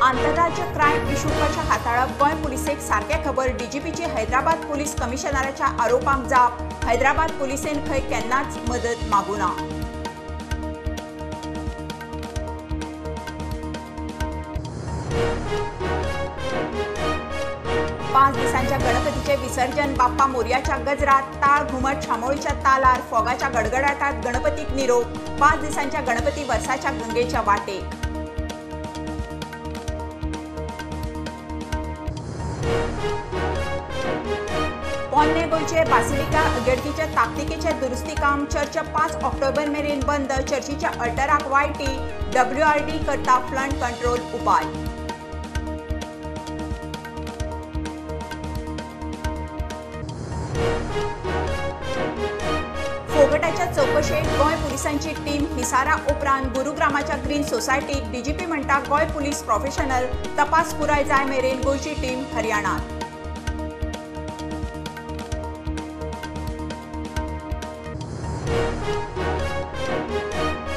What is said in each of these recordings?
आंतरराज्य crime issue कशा हाताळप गोंय पुलिसेक सारके खबर डीजीपीची हैदराबाद पुलीस कमिशनराच्या आरोपांक जाप हैदराबाद पुलिसेन खंय केन्नाच मदत मागूना। पाच दिसांच्या गणपतीचे विसर्जन बाप्पा मोरयाच्या गजरात ताळ घुमट शामोळीच्या तालार फोगाच्या गडगडाटात गणपतीक निरोप 5 दिसांच्या गणपती वर्साच्या गंगेच्या वाटेक। पोन्ने गोंयचे बासिलिका इगर्जीचे ताकतिकेचे दुरुस्ती काम चर्च 5 ऑक्टोबर मेरेन बंद चर्चीच्या अल्टराक वायटी WRD करता फ्लड कंट्रोल उपाय। फोगटाच्या चौकशेक गोंय पुलिसांची टीम हिसारा उपरांत गुरुग्रामाच्या ग्रीन सोसायटीक डीजीपी म्हणटा गोंय पुलीस प्रोफेशनल तपास पुराय जाय मेरेन गोंयची टीम हरियाणात।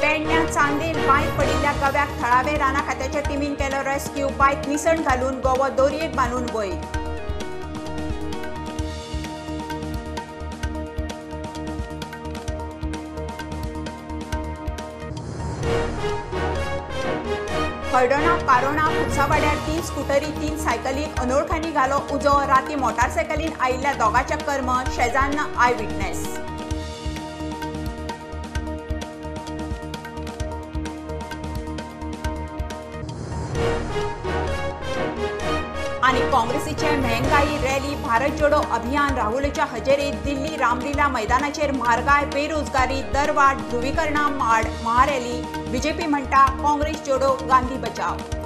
पेडण्यां चांदेर बायक पडिल्ल्या गव्याक थळावे राना खात्याच्या टीमीन केलो रेस्क्यू बायक निसण घालून गोवो दोरयेक बांदून वयर। हळडोणा पारोणा कुसावाड्यार 3 स्कूटरी 3 सायकलीक अनोळखांनी घालो उजो राती मोटारसायकलीन आयिल्ल्या दोगांच्या कर्म शेजान्न आय विटनेस। आनी काँग्रेसीचे महंगाई रॅली भारत जोडो अभियान राहुलच्या हजेरीत दिल्ली रामलीला मैदानाचेर म्हारगाय बेरोजगारी दरवाड ध्रुवीकरणा माड महारॅली बीजेपी म्हणटा काँग्रेस जोडो गांधी बचाव।